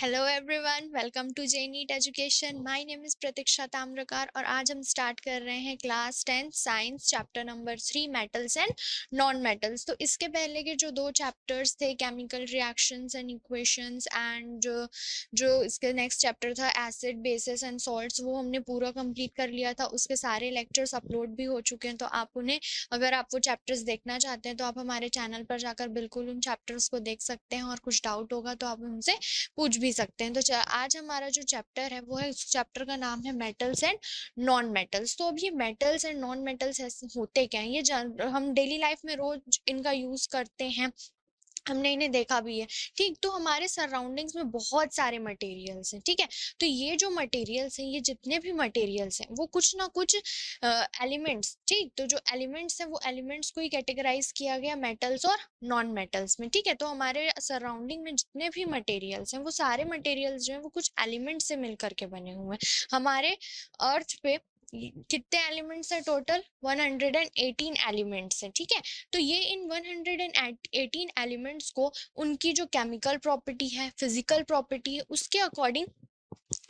Hello everyone, welcome to J NEET education. My name is Pratiksha Tamrakar और आज हम start कर रहे हैं class 10 science chapter number 3 metals and non metals. तो इसके पहले के जो दो चैप्टर्स थे chemical reactions and equations and जो इसके नेक्स्ट चैप्टर था एसिड बेसिस एंड सॉल्ट्स, वो हमने पूरा कंप्लीट कर लिया था। उसके सारे लेक्चर्स अपलोड भी हो चुके हैं, तो आप उन्हें, अगर आप वो चैप्टर्स देखना चाहते हैं तो आप हमारे चैनल पर जाकर बिल्कुल उन चैप्टर्स को देख सकते हैं और कुछ डाउट होगा तो आप उनसे पूछ भी सकते हैं। तो आज हमारा जो चैप्टर है वो है, उस चैप्टर का नाम है मेटल्स एंड नॉन मेटल्स। तो अब ये मेटल्स एंड नॉन मेटल्स होते क्या हैं, ये हम डेली लाइफ में रोज इनका यूज करते हैं, हमने इन्हें देखा भी है। ठीक, तो हमारे सराउंडिंग्स में बहुत सारे मटेरियल्स हैं। ठीक है, तो ये जो मटेरियल्स हैं, ये जितने भी मटेरियल्स हैं वो कुछ ना कुछ एलिमेंट्स, ठीक, तो जो एलिमेंट्स हैं वो एलिमेंट्स को ही कैटेगराइज किया गया मेटल्स और नॉन मेटल्स में। ठीक है, तो हमारे सराउंडिंग में जितने भी मटेरियल्स हैं वो सारे मटेरियल्स जो हैं वो कुछ एलिमेंट्स से मिलकर के बने हुए हैं। हमारे अर्थ पे कितने एलिमेंट्स हैं टोटल? 118 एलिमेंट्स हैं। ठीक है, तो ये इन 118 एलिमेंट्स को उनकी जो केमिकल प्रॉपर्टी है, फिजिकल प्रॉपर्टी है, उसके अकॉर्डिंग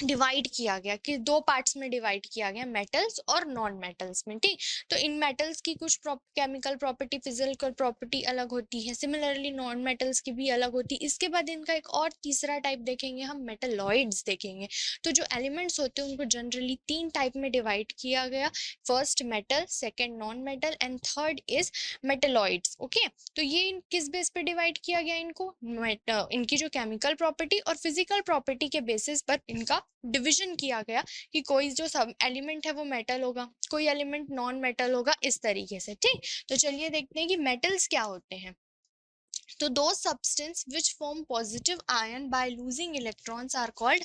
डिवाइड किया गया कि दो पार्ट्स में डिवाइड किया गया, मेटल्स और नॉन मेटल्स में। ठीक, तो इन मेटल्स की कुछ केमिकल प्रॉपर्टी, फिजिकल प्रॉपर्टी अलग होती है, सिमिलरली नॉन मेटल्स की भी अलग होती है। इसके बाद इनका एक और तीसरा टाइप देखेंगे हम, मेटलॉइड्स देखेंगे। तो जो एलिमेंट्स होते हैं उनको जनरली तीन टाइप में डिवाइड किया गया, first metal, second non metal and third is metalloids. Okay, तो ये किस बेस पे डिवाइड किया गया इनको? इनकी जो केमिकल प्रॉपर्टी और फिजिकल प्रॉपर्टी के बेसिस पर इनका डिवीजन किया गया कि कोई जो सब एलिमेंट है वो मेटल होगा, कोई एलिमेंट नॉन मेटल होगा, इस तरीके से। ठीक, तो चलिए देखते हैं कि मेटल्स क्या होते हैं। तो दो substance which form positive ion by losing electrons are called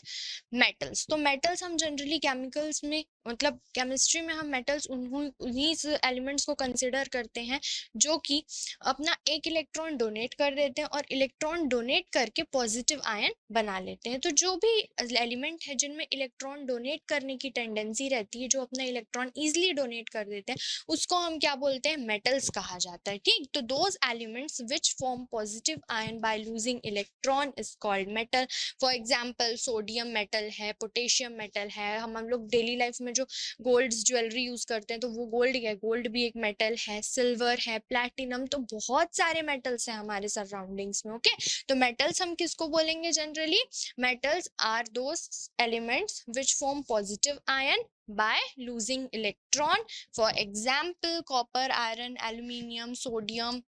metals. तो मेटल्स हम जनरली केमिकल्स में, मतलब केमिस्ट्री में हम मेटल्स उन्हीं एलिमेंट्स को कंसिडर करते हैं जो कि अपना एक इलेक्ट्रॉन डोनेट कर देते हैं और इलेक्ट्रॉन डोनेट करके पॉजिटिव आयन बना लेते हैं। तो जो भी एलिमेंट है जिनमें इलेक्ट्रॉन डोनेट करने की टेंडेंसी रहती है, जो अपना इलेक्ट्रॉन इजिली डोनेट कर देते हैं, उसको हम क्या बोलते हैं? मेटल्स कहा जाता है। ठीक, तो those elements which form positive ion by losing electron is called metal. For example sodium metal है, पोटेशियम मेटल है। हम लोग डेली लाइफ में जो गोल्ड ज्वेलरी यूज करते हैं तो वो गोल्ड है, गोल्ड भी एक मेटल है, सिल्वर है, प्लैटिनम, तो बहुत सारे मेटल्स हैं हमारे सराउंडिंग्स में। ओके, तो मेटल्स हम किसको बोलेंगे generally? Metals are those elements which form positive ion by losing electron. For example copper, iron, aluminium, sodium।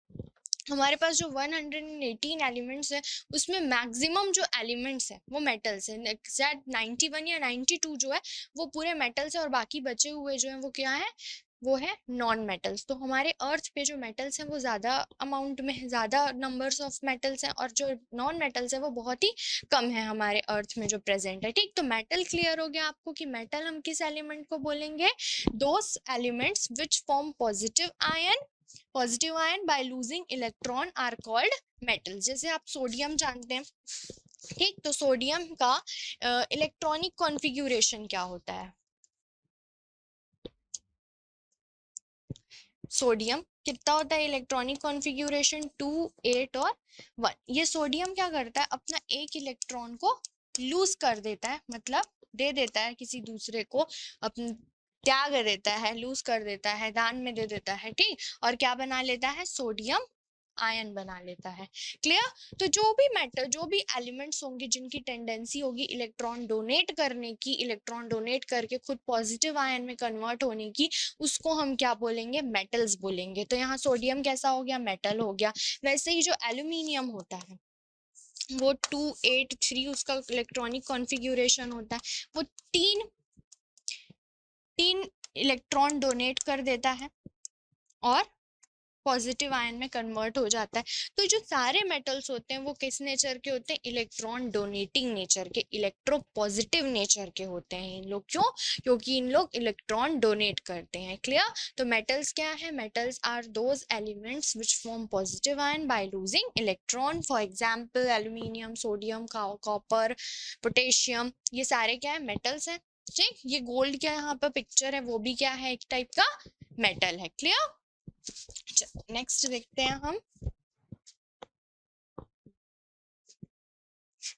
हमारे पास जो 118 एलिमेंट्स है उसमें मैक्सिमम जो एलिमेंट्स है वो मेटल्स है। एग्जैक्ट 91 या 92 जो है वो पूरे मेटल्स है और बाकी बचे हुए जो है वो क्या है? वो है नॉन मेटल्स। तो हमारे अर्थ पे जो मेटल्स हैं वो ज़्यादा अमाउंट में है, ज़्यादा नंबर्स ऑफ मेटल्स हैं, और जो नॉन मेटल्स है वो बहुत ही कम है हमारे अर्थ में जो प्रेजेंट है। ठीक, तो मेटल क्लियर हो गया आपको कि मेटल हम किस एलिमेंट को बोलेंगे? Those elements which form positive ion by losing electron are called metal. जैसे आप सोडियम जानते हैं। ठीक, तो सोडियम का इलेक्ट्रॉनिक कॉन्फ़िगरेशन क्या होता है? सोडियम कितना होता है इलेक्ट्रॉनिक कॉन्फ़िगरेशन? 2, 8 और 1। ये सोडियम क्या करता है? अपना एक इलेक्ट्रॉन को लूज कर देता है, मतलब दे देता है किसी दूसरे को, अपन त्याग देता है, लूज कर देता है, दान में दे देता है। ठीक, और क्या बना लेता है? सोडियम आयन बना लेता है। क्लियर? तो जो भी मेटल, जो भी एलिमेंट्स होंगे जिनकी टेंडेंसी होगी इलेक्ट्रॉन डोनेट करने की, इलेक्ट्रॉन डोनेट करके खुद पॉजिटिव आयन में कन्वर्ट होने की, उसको हम क्या बोलेंगे? मेटल्स बोलेंगे। तो यहाँ सोडियम कैसा हो गया? मेटल हो गया। वैसे ही जो एल्यूमिनियम होता है वो 283 उसका इलेक्ट्रॉनिक कॉन्फ़िगरेशन होता है। वो तीन इलेक्ट्रॉन डोनेट कर देता है और पॉजिटिव आयन में कन्वर्ट हो जाता है। तो जो सारे मेटल्स होते हैं वो किस नेचर के होते हैं? इलेक्ट्रॉन डोनेटिंग नेचर के, इलेक्ट्रो पॉजिटिव नेचर के होते हैं इन लोग। क्यों? क्योंकि इन लोग इलेक्ट्रॉन डोनेट करते हैं। क्लियर? तो मेटल्स क्या है? Metals are those elements which form positive ion by losing electron. For example aluminium, sodium, copper, potassium, ये सारे क्या है? मेटल्स हैं। ठीक, ये गोल्ड क्या यहाँ पर पिक्चर है वो भी क्या है? एक टाइप का मेटल है। क्लियर? नेक्स्ट देखते हैं हम।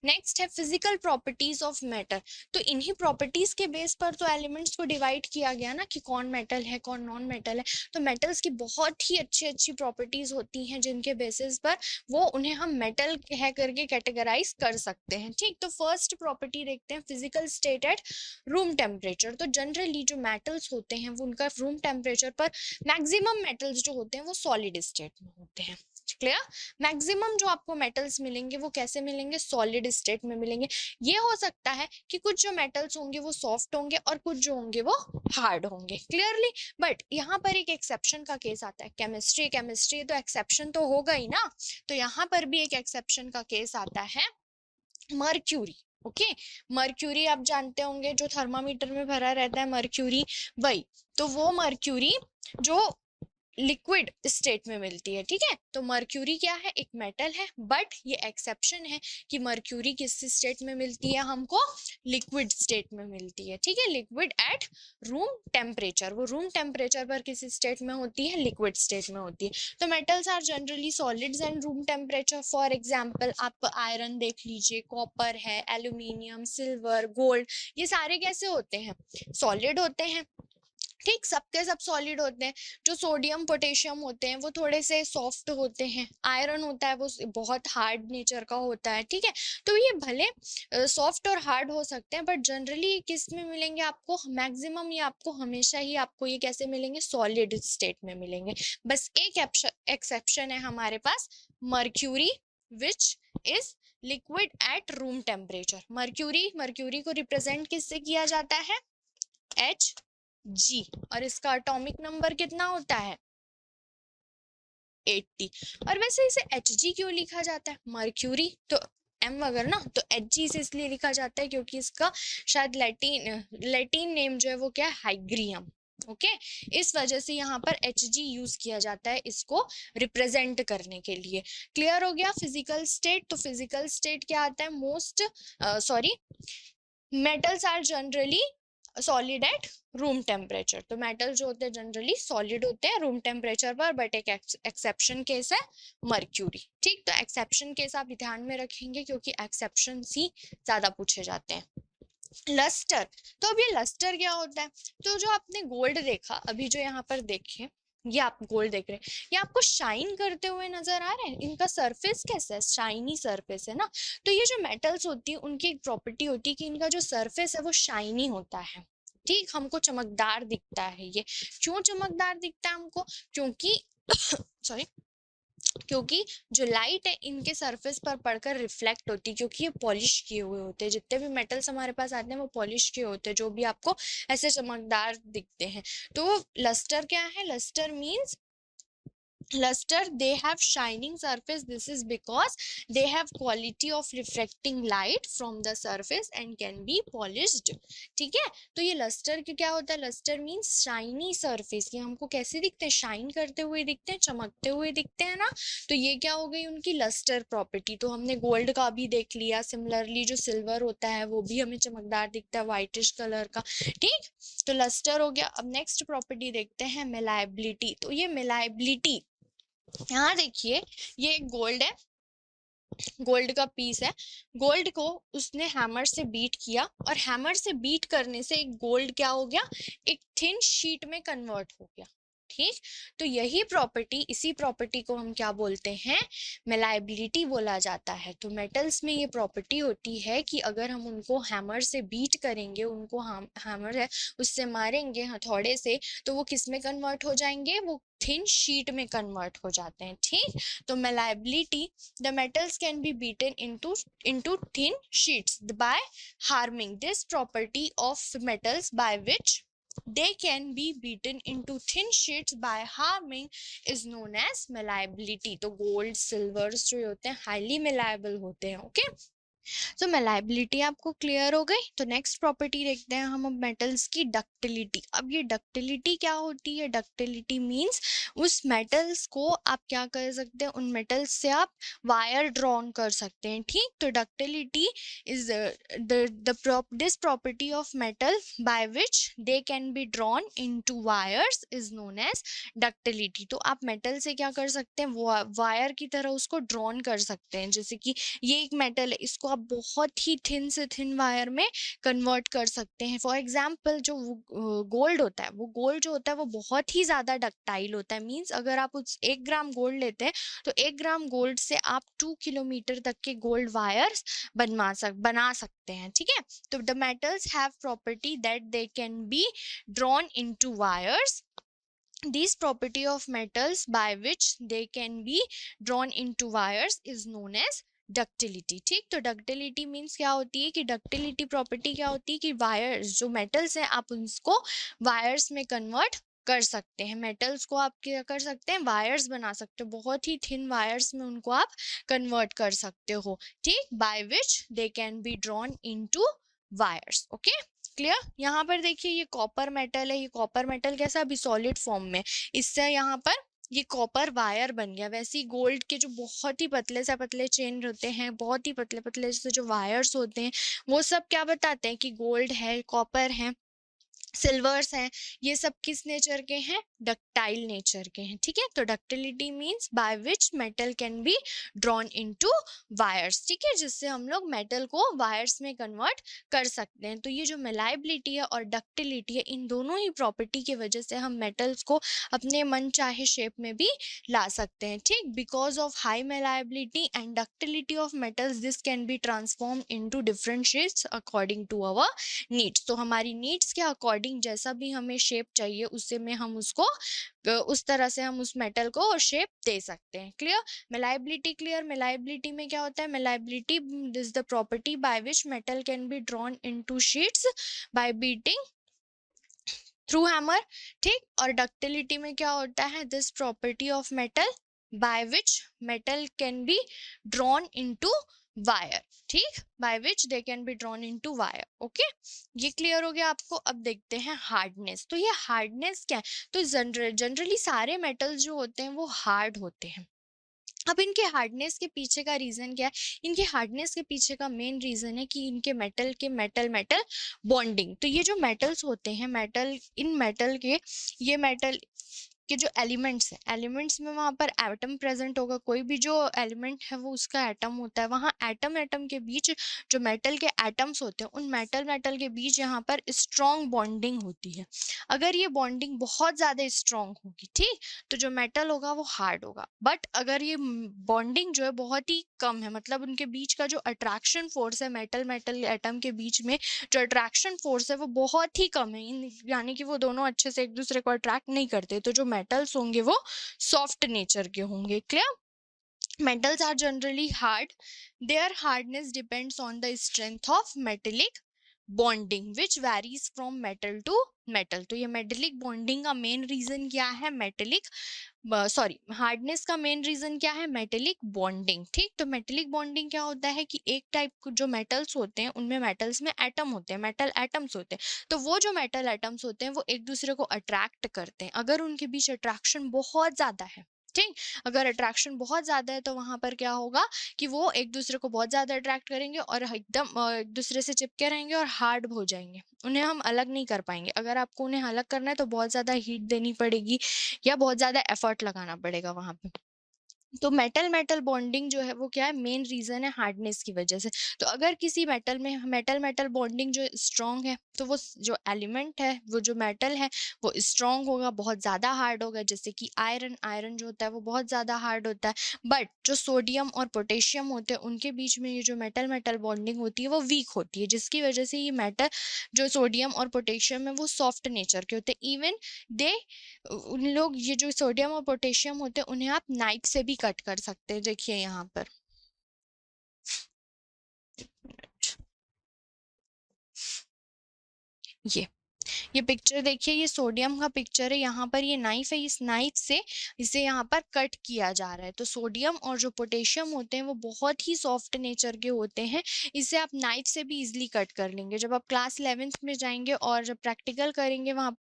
नेक्स्ट है फिजिकल प्रॉपर्टीज ऑफ मैटर। तो इन्हीं प्रॉपर्टीज के बेस पर तो एलिमेंट्स को डिवाइड किया गया ना कि कौन मेटल है कौन नॉन मेटल है। तो मेटल्स की बहुत ही अच्छी अच्छी प्रॉपर्टीज होती हैं जिनके बेसिस पर वो उन्हें हम मेटल है करके कैटेगराइज कर सकते हैं। ठीक, तो फर्स्ट प्रॉपर्टी देखते हैं physical state eight room temperature. तो जनरली जो मेटल्स होते हैं वो उनका रूम टेम्परेचर पर, मैक्सिमम मेटल्स जो होते हैं वो सॉलिड स्टेट में होते हैं। क्लियर? मैक्सिमम जो आपको मेटल्स मिलेंगे वो कैसे मिलेंगे? सॉलिड स्टेट में मिलेंगे। ये हो सकता है कि कुछ जो मेटल्स होंगे वो सॉफ्ट होंगे और कुछ जो होंगे वो हार्ड होंगे, क्लियरली। बट यहाँ पर एक एक्सेप्शन का केस आता है। केमिस्ट्री केमिस्ट्री तो एक्सेप्शन तो होगा ही ना, तो यहाँ पर भी एक एक्सेप्शन का केस आता है, मर्क्यूरी। ओके, मर्क्यूरी आप जानते होंगे जो थर्मामीटर में भरा रहता है मर्क्यूरी, वही। तो वो मर्क्यूरी जो लिक्विड स्टेट में मिलती है, ठीक है। तो मर्क्यूरी क्या है? एक मेटल है, बट ये एक्सेप्शन है कि मर्क्यूरी किस स्टेट में मिलती है? हमको लिक्विड स्टेट में मिलती है, ठीक है। लिक्विड एट रूम टेम्परेचर, वो रूम टेम्परेचर पर किस स्टेट में होती है? लिक्विड स्टेट में होती है। तो metals are generally solids and room temperature. For example आप आयरन देख लीजिए, कॉपर है, एल्यूमिनियम, सिल्वर, गोल्ड, ये सारे कैसे होते हैं? सॉलिड होते हैं। ठीक, सबके सब सॉलिड होते हैं। जो सोडियम पोटेशियम होते हैं वो थोड़े से सॉफ्ट होते हैं। आयरन होता है वो बहुत हार्ड नेचर का होता है, ठीक है। तो ये भले सॉफ्ट और हार्ड हो सकते हैं, बट जनरली किस में मिलेंगे आपको? मैक्सिमम ये आपको हमेशा ही आपको ये कैसे मिलेंगे? सॉलिड स्टेट में मिलेंगे। बस एक एक्सेप्शन है हमारे पास, mercury, which is liquid at room temperature. Mercury को रिप्रेजेंट किससे किया जाता है? H G, और इसका एटॉमिक नंबर कितना होता है? 80। और वैसे इसे Hg क्यों लिखा जाता है? मर्क्यूरी तो M वगैरह ना, तो Hg से इसलिए लिखा जाता है क्योंकि इसका शायद लैटिन नेम जो है वो क्या है? हाइग्रियम। ओके, इस वजह से यहाँ पर Hg यूज किया जाता है इसको रिप्रेजेंट करने के लिए। क्लियर हो गया? फिजिकल स्टेट, तो फिजिकल स्टेट क्या आता है? Metals are generally solid at room temperature. तो मेटल जो होते हैं जनरली सॉलिड होते हैं रूम टेम्परेचर पर, बट एक एक्सेप्शन केस है मर्क्यूरी। ठीक, तो एक्सेप्शन केस आप ध्यान में रखेंगे क्योंकि एक्सेप्शन ही ज्यादा पूछे जाते हैं। लस्टर, तो अब ये लस्टर क्या होता है? तो जो आपने गोल्ड देखा अभी, जो यहाँ पर देखे, ये आप गोल्ड देख रहे हैं, ये आपको शाइन करते हुए नजर आ रहे हैं। इनका सरफेस कैसा है? शाइनी सरफेस है ना। तो ये जो मेटल्स होती है उनकी एक प्रॉपर्टी होती है कि इनका जो सरफेस है वो शाइनी होता है। ठीक, हमको चमकदार दिखता है ये। क्यों चमकदार दिखता है हमको? क्योंकि सॉरी, क्योंकि जो लाइट है इनके सरफेस पर पड़कर रिफ्लेक्ट होती है, क्योंकि ये पॉलिश किए हुए होते हैं। जितने भी मेटल्स हमारे पास आते हैं वो पॉलिश किए होते हैं, जो भी आपको ऐसे चमकदार दिखते हैं। तो लस्टर क्या है? Lustre means luster, they have shining surface. This is because they have quality of refracting light from the surface and can be polished. ठीक है, तो ये luster क्या होता है? luster means shiny surface। ये हमको कैसे दिखते हैं? शाइन करते हुए दिखते हैं, चमकते हुए दिखते हैं ना। तो ये क्या हो गई उनकी luster प्रॉपर्टी। तो हमने गोल्ड का भी देख लिया। सिमिलरली जो सिल्वर होता है वो भी हमें चमकदार दिखता है, व्हाइटिश कलर का। ठीक, तो luster हो गया। अब नेक्स्ट प्रॉपर्टी देखते हैं, मेलायबिलिटी। तो ये मेलायबिलिटी, यहाँ देखिए, ये एक गोल्ड है, गोल्ड का पीस है। गोल्ड को उसने हैमर से बीट किया और हैमर से बीट करने से एक गोल्ड क्या हो गया? एक थिन शीट में कन्वर्ट हो गया। ठीक, तो यही प्रॉपर्टी, इसी प्रॉपर्टी को हम क्या बोलते हैं? मेलायबिलिटी बोला जाता है। तो मेटल्स में ये प्रॉपर्टी होती है कि अगर हम उनको हैमर से बीट करेंगे, उनको हैमर है उससे मारेंगे हथौड़े से, तो वो किस में कन्वर्ट हो जाएंगे? वो थिन शीट में कन्वर्ट हो जाते हैं। ठीक, तो मेलायबिलिटी, the metals can be beaten into thin sheets by harming. This property of metals by which they can be beaten into thin sheets by harming is known as malleability. तो gold silvers जो होते हैं highly malleable होते हैं। Okay, तो मेलायबिलिटी आपको clear हो गई। तो नेक्स्ट प्रॉपर्टी देखते हैं हम अब मेटल्स की, डक्टिलिटी। अब ये डक्टिलिटी क्या होती है? डक्टिलिटी मींस उस मेटल्स को आप क्या कर सकते हैं? उन मेटल्स से आप वायर ड्रॉन कर सकते हैं। ठीक, तो ductility is this property of metal by which they can be drawn into wires is known as ductility. तो आप मेटल से क्या कर सकते हैं? वायर की तरह उसको ड्रॉन कर सकते हैं। जैसे कि ये एक मेटल है, इसको आप बहुत ही थिन से थिन वायर में कन्वर्ट कर सकते हैं। फॉर एग्जाम्पल जो गोल्ड होता है, वो गोल्ड जो होता है वो बहुत ही ज़्यादा डक्टाइल होता है। मीन्स अगर आप उस 1 ग्राम गोल्ड लेते हैं तो 1 ग्राम गोल्ड से आप 2 किलोमीटर तक के गोल्ड वायर्स बना सकते हैं, ठीक है। तो the metals have property that they can be drawn into wires. This property of metals by which they can be drawn into wires is known as ductility. ठीक, तो डक्टिलिटी मीन्स क्या होती है कि डक्टिलिटी प्रॉपर्टी क्या होती है कि वायर्स जो मेटल्स हैं आप उनको वायर्स में कन्वर्ट कर सकते हैं। मेटल्स को आप क्या कर सकते हैं, वायर्स बना सकते हो, बहुत ही थिन वायर्स में उनको आप कन्वर्ट कर सकते हो। ठीक, by which they can be drawn into wires. Okay, clear. यहाँ पर देखिए ये कॉपर मेटल है, ये कॉपर मेटल कैसा अभी सॉलिड फॉर्म में, इससे यहाँ पर ये कॉपर वायर बन गया। वैसे ही गोल्ड के जो बहुत ही पतले से पतले चेन होते हैं, बहुत ही पतले पतले से जो वायर्स होते हैं, वो सब क्या बताते हैं कि गोल्ड है, कॉपर है, सिल्वर्स हैं, ये सब किस नेचर के हैं, डक्टाइल नेचर के हैं। ठीक है, तो ductility means by which metal can be drawn into wires. ठीक है, जिससे हम लोग मेटल को वायर्स में कन्वर्ट कर सकते हैं। तो ये जो मेलाइबिलिटी है और डक्टिलिटी है, इन दोनों ही प्रॉपर्टी की वजह से हम मेटल्स को अपने मन चाहे शेप में भी ला सकते हैं। ठीक, because of high malleability and ductility of metals this can be transform into different shapes according to our needs. तो हमारी नीड्स के अकॉर्डिंग जैसा भी हमें शेप चाहिए उससे में हम उसको उस तरह से हम उस मेटल को शेप दे सकते हैं। क्लियर। मेलाइबिलिटी क्लियर। मेलाइबिलिटी में क्या होता है, malleability is the property by which metal can be drawn into sheets by beating through hammer. ठीक, और डक्टिलिटी में क्या होता है, this property of metal by which metal can be drawn into wire. ठीक, by which they can be drawn into wire. Okay, ये clear हो गया आपको। अब देखते हैं हार्डनेस। तो ये हार्डनेस क्या है, तो जनरली सारे मेटल्स जो होते हैं वो हार्ड होते हैं। अब इनके हार्डनेस के पीछे का रीजन क्या है, इनके हार्डनेस के पीछे का मेन रीजन है कि इनके मेटल के मेटल मेटल बॉन्डिंग। तो ये जो मेटल्स होते हैं, मेटल, इन मेटल के, ये मेटल के जो एलिमेंट्स हैं, एलिमेंट्स में वहाँ पर एटम प्रेजेंट होगा। कोई भी जो एलिमेंट है वो उसका एटम होता है। वहाँ एटम एटम के बीच जो मेटल के एटम्स होते हैं, उन मेटल मेटल के बीच यहाँ पर स्ट्रॉन्ग बॉन्डिंग होती है। अगर ये बॉन्डिंग बहुत ज़्यादा स्ट्रॉन्ग होगी, ठीक, तो जो मेटल होगा वो हार्ड होगा। बट अगर ये बॉन्डिंग जो है बहुत ही कम है, मतलब उनके बीच का जो अट्रैक्शन फोर्स है, मेटल मेटल एटम के बीच में जो अट्रैक्शन फोर्स है वो बहुत ही कम है, यानी कि वो दोनों अच्छे से एक दूसरे को अट्रैक्ट नहीं करते, तो जो मेटल्स होंगे वो सॉफ्ट नेचर के होंगे। Clear. metals are generally hard. Their hardness depends on the strength of metallic bonding which varies from metal to metal. तो ये metallic bonding का main reason क्या है, metallic हार्डनेस का मेन रीजन क्या है, मेटेलिक बॉन्डिंग। ठीक, तो मेटेलिक बॉन्डिंग क्या होता है कि एक टाइप जो मेटल्स होते हैं उनमें मेटल्स में एटम होते हैं, मेटल एटम्स होते हैं। तो वो जो मेटल एटम्स होते हैं वो एक दूसरे को अट्रैक्ट करते हैं। अगर उनके बीच अट्रैक्शन बहुत ज्यादा है, ठीक, अगर अट्रैक्शन बहुत ज्यादा है तो वहां पर क्या होगा कि वो एक दूसरे को बहुत ज्यादा अट्रैक्ट करेंगे और एकदम एक दूसरे से चिपके रहेंगे और हार्ड हो जाएंगे, उन्हें हम अलग नहीं कर पाएंगे। अगर आपको उन्हें अलग करना है तो बहुत ज्यादा हीट देनी पड़ेगी या बहुत ज्यादा एफर्ट लगाना पड़ेगा वहां पे। तो मेटल मेटल बॉन्डिंग जो है वो क्या है, मेन रीजन है हार्डनेस की वजह से। तो अगर किसी मेटल में मेटल मेटल बॉन्डिंग जो स्ट्रॉन्ग है तो वो जो एलिमेंट है, वो जो मेटल है वो स्ट्रॉन्ग होगा, बहुत ज़्यादा हार्ड होगा। जैसे कि आयरन, आयरन जो होता है वो बहुत ज़्यादा हार्ड होता है। बट जो सोडियम और पोटेशियम होते हैं उनके बीच में ये जो मेटल मेटल बॉन्डिंग होती है वो वीक होती है, जिसकी वजह से ये मेटल जो सोडियम और पोटेशियम है वो सॉफ्ट नेचर के होते हैं। इवन दे उन लोग, ये जो सोडियम और पोटेशियम होते हैं उन्हें आप नाइफ से भी कट कर सकते हैं। देखिए यहाँ पर ये पिक्चर देखिए, ये सोडियम का पिक्चर है, यहाँ पर ये नाइफ है, इस नाइफ से इसे यहाँ पर कट किया जा रहा है। तो सोडियम और जो पोटेशियम होते हैं वो बहुत ही सॉफ्ट नेचर के होते हैं, इसे आप नाइफ से भी इजीली कट कर लेंगे। जब आप क्लास 11th में जाएंगे और जब प्रैक्टिकल करेंगे वहाँ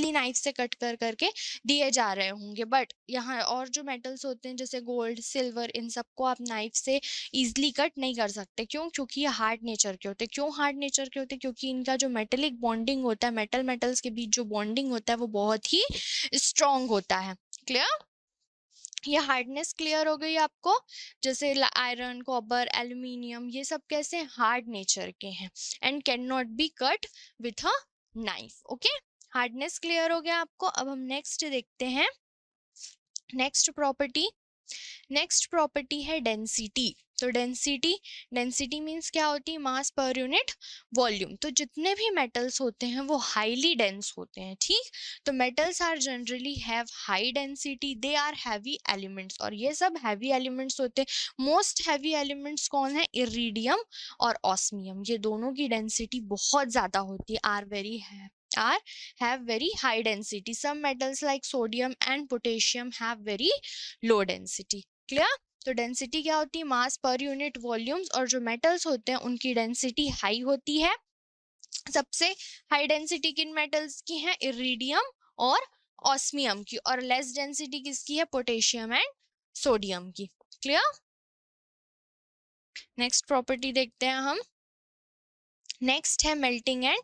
नाइफ से कट कर करके दिए जा रहे होंगे। बट यहाँ और जो मेटल्स होते हैं जैसे गोल्ड, सिल्वर, इन सबको आप नाइफ से इजीली कट नहीं कर सकते। क्यों? क्योंकि ये हार्ड नेचर के होते हैं। क्यों हार्ड नेचर के होते हैं? क्योंकि इनका जो मेटेलिक बॉन्डिंग होता है, मेटल मेटल्स के बीच जो बॉन्डिंग होता है वो बहुत ही स्ट्रॉन्ग होता है। क्लियर? ये हार्डनेस क्लियर हो गई आपको। जैसे आयरन, कॉपर, एल्यूमिनियम, ये सब कैसे हार्ड नेचर के हैं and can not be cut with a knife. Okay, hardness clear हो गया आपको। अब हम नेक्स्ट देखते हैं नेक्स्ट प्रॉपर्टी। नेक्स्ट प्रॉपर्टी है डेंसिटी। तो डेंसिटी, डेंसिटी मीन्स क्या होती है, मास पर यूनिट वॉल्यूम। तो जितने भी मेटल्स होते हैं वो हाईली डेंस होते हैं, ठीक। तो metals are generally have high density, they are heavy elements, और ये सब हैवी एलिमेंट्स होते हैं। मोस्ट हैवी एलिमेंट्स कौन है, इरिडियम और ऑस्मियम, ये दोनों की डेंसिटी बहुत ज़्यादा होती है, are have very high density. Some metals like sodium and potassium have very low density. Clear? तो डेंसिटी क्या होती है, मास पर यूनिट वॉल्यूम्स, और जो मेटल्स होते हैं उनकी डेंसिटी हाई होती है। सबसे हाई डेंसिटी किन मेटल्स की है, इरिडियम और ऑस्मियम की, और लेस डेंसिटी किसकी है, पोटेशियम एंड सोडियम की। क्लियर? नेक्स्ट प्रॉपर्टी देखते हैं हम। नेक्स्ट है मेल्टिंग एंड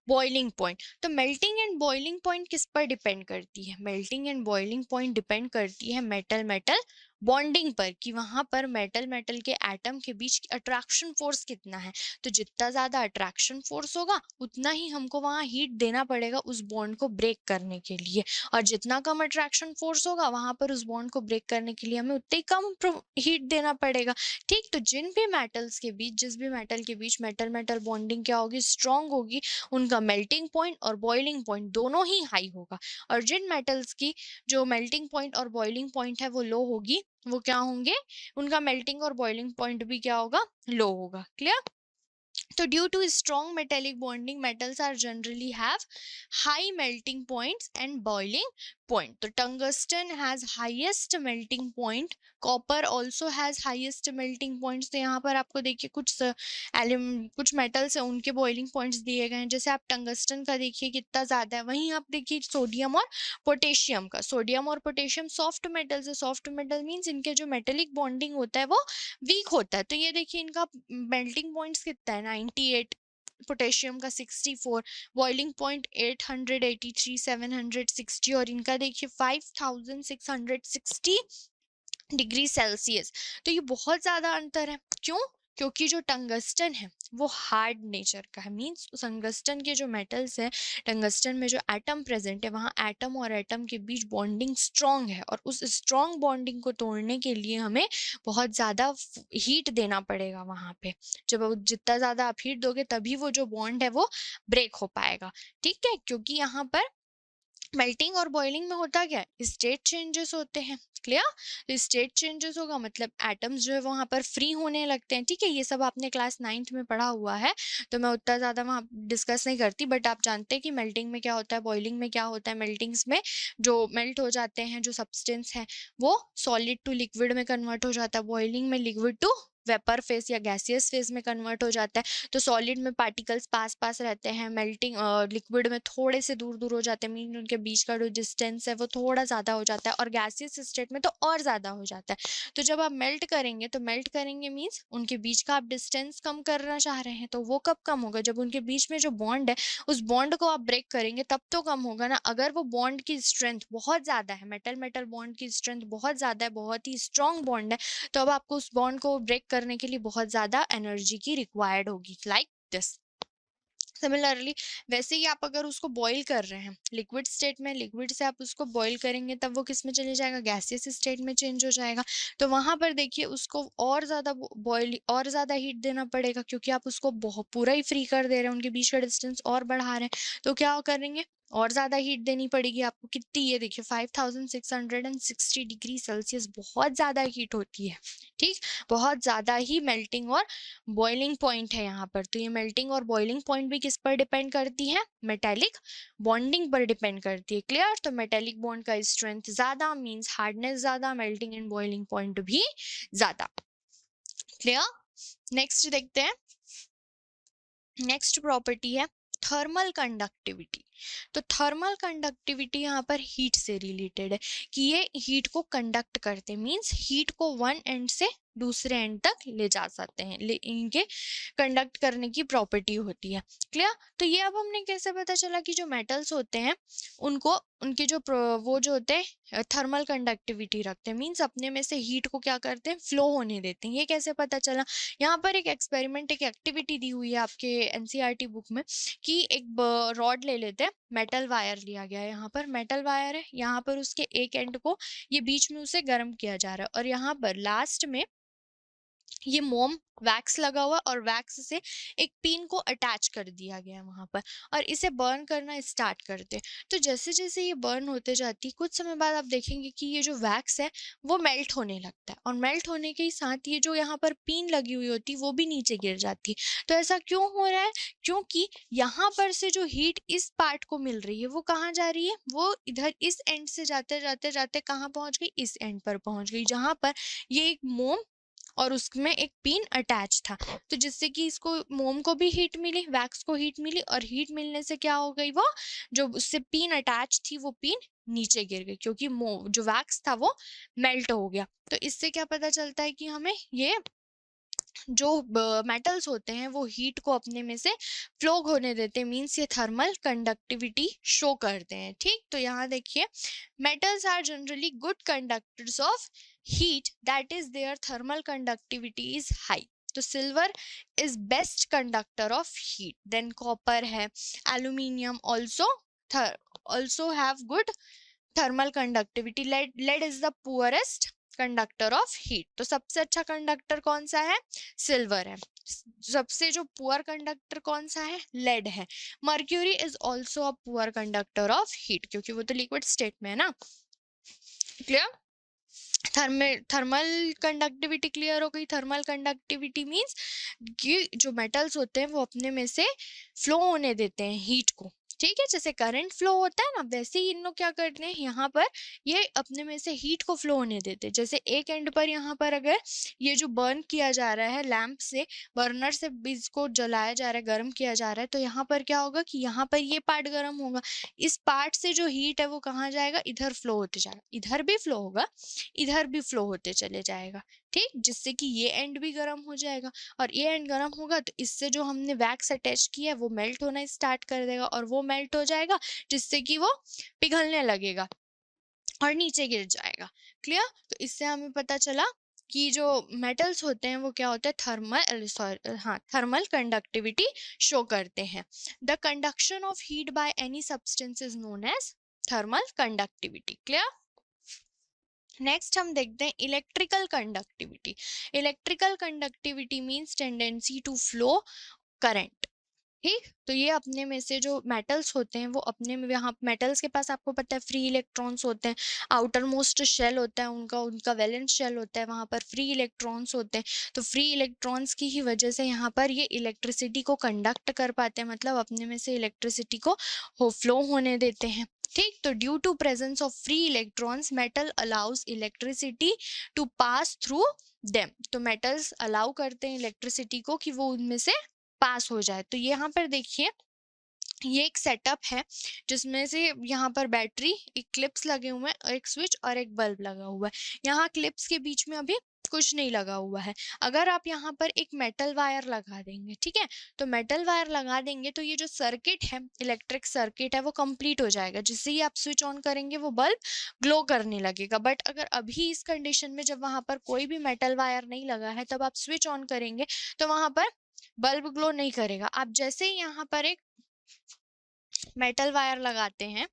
बॉइलिंग पॉइंट। तो मेल्टिंग एंड बॉइलिंग पॉइंट किस पर डिपेंड करती है, melting and boiling point depend करती है मेटल मेटल बॉन्डिंग पर, कि वहां पर मेटल मेटल के एटम के बीच अट्रैक्शन फोर्स कितना है। तो जितना ज्यादा अट्रैक्शन फोर्स होगा उतना ही हमको वहां हीट देना पड़ेगा उस बॉन्ड को ब्रेक करने के लिए, और जितना कम अट्रैक्शन फोर्स होगा वहां पर उस बॉन्ड को ब्रेक करने के लिए हमें उतना ही कम हीट देना पड़ेगा, ठीक। तो जिन भी मेटल्स के बीच, जिस भी मेटल के बीच मेटल मेटल बॉन्डिंग क्या होगी, स्ट्रांग होगी, उनका मेल्टिंग पॉइंट और बॉइलिंग पॉइंट दोनों ही हाई होगा। और जिन मेटल्स की जो मेल्टिंग पॉइंट और बॉइलिंग पॉइंट है वो लो होगी, वो क्या होंगे, उनका मेल्टिंग और बॉइलिंग पॉइंट भी क्या होगा, लो होगा। क्लियर? तो due to strong metallic bonding metals are generally have high melting points and boiling point. तो tungsten has highest melting point, copper also has highest melting points. तो यहाँ पर आपको देखिए कुछ मेटल्स हैं उनके बॉइलिंग पॉइंट्स दिए गए हैं। जैसे आप टंगस्टन का देखिए कितना ज्यादा है, वहीं आप देखिए सोडियम और पोटेशियम का। सोडियम और पोटेशियम सॉफ्ट मेटल्स है, सॉफ्ट मेटल मीन्स इनके जो मेटेलिक बॉन्डिंग होता है वो वीक होता है। तो ये देखिए इनका मेल्टिंग पॉइंट्स कितना है, 98, पोटेशियम का 64, बॉइलिंग पॉइंट 883, 760, और इनका देखिए 5660 डिग्री सेल्सियस। तो ये बहुत ज्यादा अंतर है। क्यों? क्योंकि जो टंगस्टन है वो हार्ड नेचर का है, मीन्स टंगस्टन के जो मेटल्स है, टंगस्टन में जो एटम प्रेजेंट है वहाँ एटम और एटम के बीच बॉन्डिंग स्ट्रॉन्ग है, और उस स्ट्रॉन्ग बॉन्डिंग को तोड़ने के लिए हमें बहुत ज़्यादा हीट देना पड़ेगा वहाँ पे। जब जितना ज़्यादा आप हीट दोगे तभी वो जो बॉन्ड है वो ब्रेक हो पाएगा, ठीक है। क्योंकि यहाँ पर मेल्टिंग और बॉइलिंग में होता क्या है, स्टेट चेंजेस होते हैं। क्लियर? तो स्टेट चेंजेस होगा मतलब एटम्स जो है वहां पर फ्री होने लगते हैं, ठीक है। ये सब आपने क्लास 9th में पढ़ा हुआ है, तो मैं उतना ज्यादा वहां डिस्कस नहीं करती, बट आप जानते हैं कि मेल्टिंग में क्या होता है, बॉइलिंग में क्या होता है। मेल्टिंग्स में जो मेल्ट हो जाते हैं जो सब्सटेंस है वो सॉलिड टू लिक्विड में कन्वर्ट हो जाता है, बॉइलिंग में लिक्विड टू वेपर फेज या गैसियस फेज में कन्वर्ट हो जाता है। तो सॉलिड में पार्टिकल्स पास पास रहते हैं, मेल्टिंग लिक्विड में थोड़े से दूर दूर हो जाते हैं, मीन उनके बीच का जो डिस्टेंस है वो थोड़ा ज़्यादा हो जाता है, और गैसियस स्टेट में तो और ज़्यादा हो जाता है। तो जब आप मेल्ट करेंगे, तो मेल्ट करेंगे मीन्स उनके बीच का आप डिस्टेंस कम करना चाह रहे हैं, तो वो कब कम होगा, जब उनके बीच में जो बॉन्ड है उस बॉन्ड को आप ब्रेक करेंगे तब तो कम होगा ना। अगर वो बॉन्ड की स्ट्रेंथ बहुत ज़्यादा है, मेटल मेटल बॉन्ड की स्ट्रेंथ बहुत ज़्यादा है, बहुत ही स्ट्रॉन्ग बॉन्ड है, तो अब आपको उस बॉन्ड को ब्रेक करने के लिए बहुत ज़्यादा एनर्जी की रिक्वायर्ड होगी, लाइक दिस। सिमिलरली वैसे ही आप अगर उसको बॉईल कर रहे हैं लिक्विड स्टेट में, लिक्विड से आप उसको बॉईल करेंगे तब वो किस में चले जाएगा, गैसियस स्टेट में चेंज हो जाएगा। तो वहां पर देखिए उसको और ज़्यादा बॉईल और ज़्यादा हीट देना पड़ेगा, क्योंकि आप उसको बहुत पूरा ही फ्री कर दे रहे हैं, उनके बीच का डिस्टेंस और बढ़ा रहे हैं। तो क्या करेंगे, और ज़्यादा हीट देनी पड़ेगी आपको। कितनी, ये देखिए 5660 डिग्री सेल्सियस, बहुत ज़्यादा हीट होती है, ठीक। बहुत ज़्यादा ही मेल्टिंग और बॉइलिंग पॉइंट है यहाँ पर। तो ये मेल्टिंग और बॉइलिंग पॉइंट भी किस पर डिपेंड करती है, मेटेलिक बॉन्डिंग पर डिपेंड करती है। क्लियर? तो मेटेलिक बॉन्ड का स्ट्रेंथ ज्यादा मींस हार्डनेस ज्यादा, मेल्टिंग एंड बॉइलिंग पॉइंट भी ज्यादा। क्लियर? नेक्स्ट देखते हैं। नेक्स्ट प्रॉपर्टी है थर्मल कंडक्टिविटी। तो थर्मल कंडक्टिविटी यहाँ पर हीट से रिलेटेड है, कि ये हीट को कंडक्ट करते, मींस हीट को वन एंड से दूसरे एंड तक ले जा सकते हैं, इनके कंडक्ट करने की प्रॉपर्टी होती है। क्लियर? तो ये अब हमने कैसे पता चला कि जो मेटल्स होते हैं उनको उनके जो वो जो होते हैं थर्मल कंडक्टिविटी रखते हैं, मीन्स अपने में से हीट को क्या करते हैं, फ्लो होने देते हैं। ये कैसे पता चला, यहाँ पर एक एक्सपेरिमेंट, एक एक्टिविटी दी हुई है आपके एनसीईआरटी बुक में कि एक रॉड ले लेते हैं, मेटल वायर लिया गया है, यहाँ पर मेटल वायर है, यहाँ पर उसके एक एंड को ये बीच में उसे गर्म किया जा रहा है और यहाँ पर लास्ट में ये मोम वैक्स लगा हुआ और वैक्स से एक पिन को अटैच कर दिया गया वहां पर और इसे बर्न करना स्टार्ट करते। तो जैसे जैसे ये बर्न होते जाती, कुछ समय बाद आप देखेंगे कि ये जो वैक्स है वो मेल्ट होने लगता है और मेल्ट होने के साथ ये जो यहाँ पर पिन लगी हुई होती वो भी नीचे गिर जाती। तो ऐसा क्यों हो रहा है, क्योंकि यहाँ पर से जो हीट इस पार्ट को मिल रही है वो कहाँ जा रही है, वो इधर इस एंड से जाते जाते जाते कहाँ पहुंच गई, इस एंड पर पहुंच गई जहां पर ये एक मोम और उसमें एक पिन अटैच था। तो जिससे कि इसको मोम को भी हीट मिली, वैक्स को हीट मिली और हीट मिलने से क्या हो गई, वो जो उससे पिन अटैच थी वो पिन नीचे गिर गई क्योंकि जो वैक्स था वो मेल्ट हो गया। तो इससे क्या पता चलता है कि हमें ये जो मेटल्स होते हैं वो हीट को अपने में से फ्लो होने देते हैं, मीन्स ये थर्मल कंडक्टिविटी शो करते हैं। ठीक, तो यहाँ देखिए, metals are generally good conductors of heat, that is their thermal conductivity is high. तो silver is best conductor of heat, then copper है, aluminium also have good thermal conductivity, lead is the poorest conductor of heat. तो सबसे अच्छा conductor कौन सा है, silver है। सबसे जो पुअर कंडक्टर कौन सा है, लेड है। Mercury is also a poor conductor of heat क्योंकि वो तो लिक्विड स्टेट में है ना। क्लियर, थर्मल कंडक्टिविटी क्लियर हो गई। थर्मल कंडक्टिविटी मींस कि जो मेटल्स होते हैं वो अपने में से फ्लो होने देते हैं हीट को। ठीक है, जैसे करंट फ्लो होता है ना, वैसे ही इन लोग क्या करते हैं, यहाँ पर ये अपने में से हीट को फ्लो होने देते हैं। जैसे एक एंड पर यहाँ पर अगर ये जो बर्न किया जा रहा है लैंप से, बर्नर से इसको जलाया जा रहा है, गर्म किया जा रहा है, तो यहाँ पर क्या होगा कि यहाँ पर ये पार्ट गर्म होगा, इस पार्ट से जो हीट है वो कहाँ जाएगा, इधर फ्लो होते जाएगा, इधर भी फ्लो होगा, इधर भी फ्लो होते चले जाएगा। ठीक, जिससे कि ये एंड भी गर्म हो जाएगा और ये एंड गर्म होगा तो इससे जो हमने वैक्स अटैच किया है वो मेल्ट होना स्टार्ट कर देगा और वो मेल्ट हो जाएगा जिससे कि वो पिघलने लगेगा और नीचे गिर जाएगा। क्लियर, तो इससे हमें पता चला कि जो मेटल्स होते हैं वो क्या होता है, थर्मल कंडक्टिविटी शो करते हैं। The conduction of heat by any substance is known as thermal conductivity. Clear, next हम देखते हैं electrical conductivity. Electrical conductivity means tendency to flow current. ठीक, तो ये अपने में से जो मेटल्स होते हैं वो अपने में, यहाँ मेटल्स के पास आपको पता है फ्री इलेक्ट्रॉन्स होते हैं, आउटर मोस्ट शेल होता है उनका, उनका वैलेंस शेल होता है, वहां पर फ्री इलेक्ट्रॉन्स होते हैं। तो फ्री इलेक्ट्रॉन्स की ही वजह से यहाँ पर ये इलेक्ट्रिसिटी को कंडक्ट कर पाते हैं, मतलब अपने में से इलेक्ट्रिसिटी को फ्लो होने देते हैं। ठीक, तो due to presence of free electrons metal allows electricity to pass through them. तो मेटल्स अलाउ करते हैं इलेक्ट्रिसिटी को कि वो उनमें से पास हो जाए। तो यहाँ पर देखिए, ये एक सेटअप है जिसमें से यहाँ पर बैटरी, एक क्लिप्स लगे हुए हैं, एक स्विच और एक बल्ब लगा हुआ है। यहाँ क्लिप्स के बीच में अभी कुछ नहीं लगा हुआ है। अगर आप यहाँ पर एक मेटल वायर लगा देंगे, ठीक है, तो मेटल वायर लगा देंगे तो ये जो सर्किट है, इलेक्ट्रिक सर्किट है, वो कंप्लीट हो जाएगा। जिससे ही आप स्विच ऑन करेंगे वो बल्ब ग्लो करने लगेगा। बट अगर अभी इस कंडीशन में जब वहां पर कोई भी मेटल वायर नहीं लगा है तब आप स्विच ऑन करेंगे तो वहां पर बल्ब ग्लो नहीं करेगा। आप जैसे ही यहाँ पर एक मेटल वायर लगाते हैं,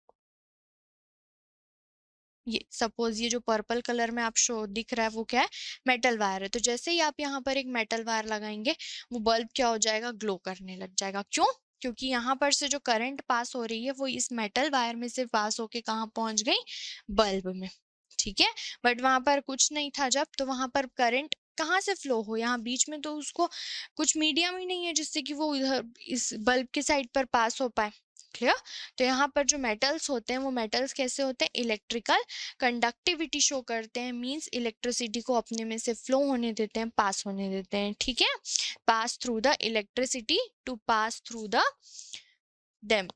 ये सपोज ये जो पर्पल कलर में आप शो दिख रहा है वो क्या है, मेटल वायर है। तो जैसे ही आप यहाँ पर एक मेटल वायर लगाएंगे वो बल्ब क्या हो जाएगा, ग्लो करने लग जाएगा। क्यों, क्योंकि यहाँ पर से जो करंट पास हो रही है वो इस मेटल वायर में से पास होके कहाँ पहुंच गई, बल्ब में। ठीक है, बट वहां पर कुछ नहीं था जब, तो वहां पर करंट कहाँ से फ्लो हो, यहाँ बीच में तो उसको कुछ मीडियम ही नहीं है जिससे कि वो इधर इस बल्ब के साइड पर पास हो पाए। क्लियर, तो यहाँ पर जो मेटल्स होते हैं वो मेटल्स कैसे होते हैं, इलेक्ट्रिकल कंडक्टिविटी शो करते हैं, मींस इलेक्ट्रिसिटी को अपने में से फ्लो होने देते हैं, पास होने देते हैं। ठीक है, pass through the electricity to pass through the them,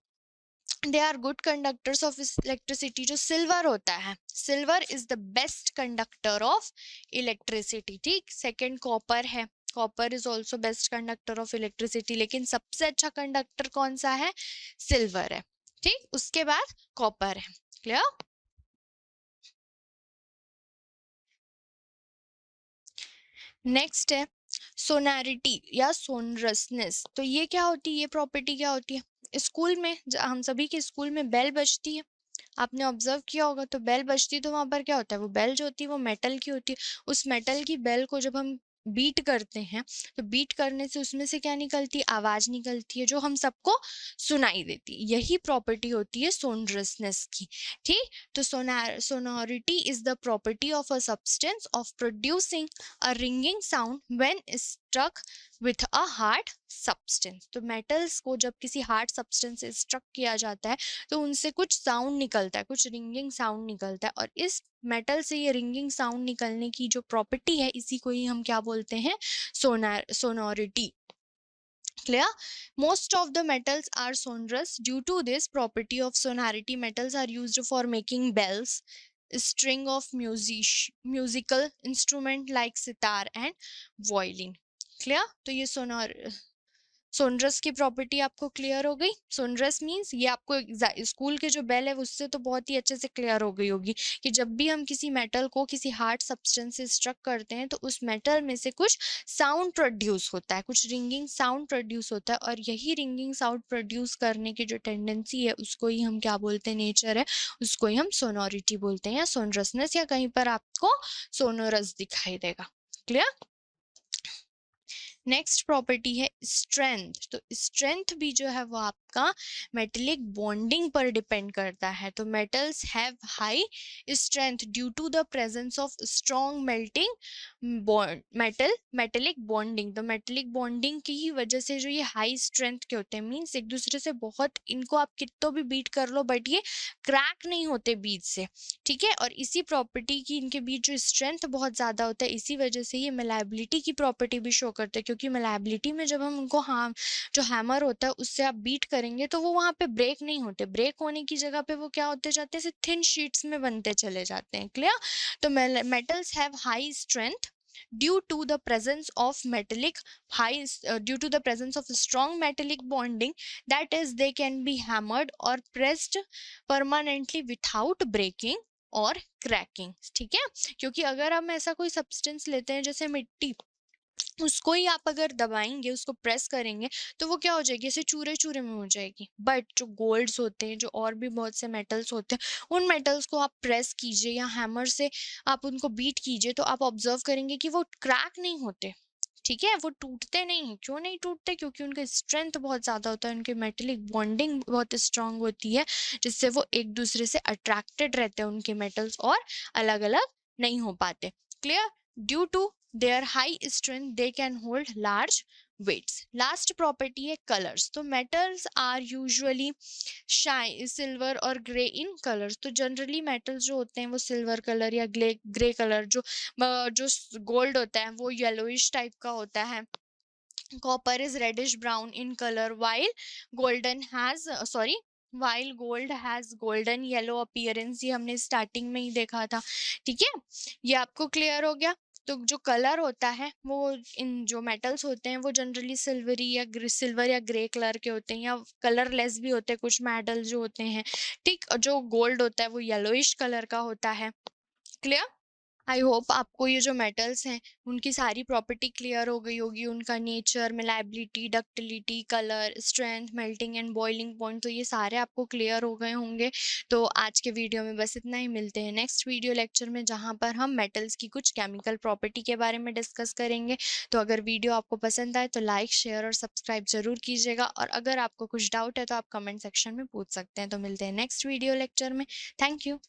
they are good conductors of electricity. जो सिल्वर होता है, silver is the best conductor of electricity. ठीक, सेकेंड कॉपर है, copper is also best conductor of electricity, लेकिन सबसे अच्छा conductor कौन सा है, सिल्वर है। ठीक, उसके बाद कॉपर है। क्लियर? नेक्स्ट है सोनैरिटी या सोनरसनेस। तो ये क्या होती है, ये प्रॉपर्टी क्या होती है? स्कूल में हम सभी के स्कूल में बेल बजती है, आपने ऑब्जर्व किया होगा। तो बेल बजती है तो वहां पर क्या होता है, वो बेल जो होती है वो मेटल की होती है। उस मेटल की बेल को जब हम बीट करते हैं तो बीट करने से उसमें से क्या निकलती है, आवाज निकलती है जो हम सबको सुनाई देती है। यही प्रॉपर्टी होती है सोनरसनेस की। ठीक, तो sonority is the property of a substance of producing a ringing sound when struck with a hard substance. तो मेटल्स को जब किसी हार्ड सब्सटेंस से स्ट्रक किया जाता है तो उनसे कुछ साउंड निकलता है, कुछ रिंगिंग साउंड निकलता है, और इस मेटल से ये रिंगिंग साउंड निकलने की जो प्रॉपर्टी है इसी को ही हम क्या बोलते हैं, sonority. Clear? Most of the metals are sonorous. Due to this property of sonority, metals are used for making bells, string of musical instrument like sitar and violin. Clear? तो ये सोनरस की प्रॉपर्टी आपको clear हो गई। Sonorous means ये आपको school के जो बेल है उससे तो बहुत ही अच्छे से क्लियर हो गई होगी कि जब भी हम किसी मेटल को किसी हार्ड सब्सटेंस से स्ट्रक करते हैं तो उस मेटल में से कुछ साउंड प्रोड्यूस होता है, कुछ रिंगिंग साउंड प्रोड्यूस होता है, और यही रिंगिंग साउंड प्रोड्यूस करने की जो टेंडेंसी है उसको ही हम क्या बोलते हैं, नेचर है, उसको ही हम सोनोरिटी बोलते हैं या सोनरसनेस, या कहीं पर आपको सोनोरस दिखाई देगा। क्लियर? नेक्स्ट प्रॉपर्टी है स्ट्रेंथ। तो स्ट्रेंथ भी जो है वो आपका मेटेलिक बॉन्डिंग पर डिपेंड करता है। तो metals have high strength due to the presence of strong melting metallic bonding. तो मेटेलिक बॉन्डिंग की ही वजह से जो ये हाई स्ट्रेंथ के होते हैं, मीन्स एक दूसरे से बहुत, इनको आप कितना भी बीट कर लो बट ये क्रैक नहीं होते बीच से। ठीक है, और इसी प्रॉपर्टी की इनके बीच जो स्ट्रेंथ बहुत ज्यादा होता है, इसी वजह से ये मेलाबिलिटी की प्रॉपर्टी भी शो करते हैं, क्योंकि मेलाबिलिटी में जब हम उनको जो हैमर होता है उससे आप बीट करेंगे तो वो वहां पे ब्रेक नहीं होते, ब्रेक होने की जगह पे वो क्या होते जाते हैं, थिन शीट्स में बनते चले जाते हैं। क्लियर? तो metals have high strength due to the presence of due to the presence of strong metallic bonding, that is they can be hammered or pressed permanently without breaking और cracking. ठीक है, क्योंकि अगर हम ऐसा कोई सब्सटेंस लेते हैं जैसे मिट्टी, उसको ही आप अगर दबाएंगे, उसको प्रेस करेंगे तो वो क्या हो जाएगी, ऐसे चूरे चूरे में हो जाएगी। बट जो गोल्ड्स होते हैं, जो और भी बहुत से मेटल्स होते हैं, उन मेटल्स को आप प्रेस कीजिए या हैमर से आप उनको बीट कीजिए तो आप ऑब्जर्व करेंगे कि वो क्रैक नहीं होते। ठीक है, वो टूटते नहीं हैं। क्यों नहीं टूटते? क्योंकि उनका स्ट्रेंथ बहुत ज्यादा होता है, उनकी मेटेलिक बॉन्डिंग बहुत स्ट्रांग होती है, जिससे वो एक दूसरे से अट्रैक्टेड रहते हैं उनके मेटल्स, और अलग अलग नहीं हो पाते। Clear? Due to their high strength they can hold large weights. Last property है colors। तो metals are usually shine silver और grey in colors। तो generally metals जो होते हैं वो silver color या grey color, जो gold होता है वो yellowish type का होता है, copper is reddish brown in color, while golden has while gold has golden yellow appearance। ये हमने स्टार्टिंग में ही देखा था। ठीक है, ये आपको क्लियर हो गया। तो जो कलर होता है वो, इन जो मेटल्स होते हैं वो जनरली सिल्वर या ग्रे कलर के होते हैं, या कलरलेस भी होते हैं कुछ मेटल्स जो होते हैं। ठीक, जो गोल्ड होता है वो येलोइश कलर का होता है। क्लियर? आई होप आपको ये जो मेटल्स हैं उनकी सारी प्रॉपर्टी क्लियर हो गई होगी, उनका nature, malleability, ductility, colour, strength, melting and boiling point, तो ये सारे आपको क्लियर हो गए होंगे। तो आज के वीडियो में बस इतना ही। मिलते हैं नेक्स्ट वीडियो लेक्चर में, जहाँ पर हम मेटल्स की कुछ केमिकल प्रॉपर्टी के बारे में डिस्कस करेंगे। तो अगर वीडियो आपको पसंद आए तो लाइक, शेयर और सब्सक्राइब जरूर कीजिएगा, और अगर आपको कुछ डाउट है तो आप कमेंट सेक्शन में पूछ सकते हैं। तो मिलते हैं नेक्स्ट वीडियो लेक्चर में। Thank you.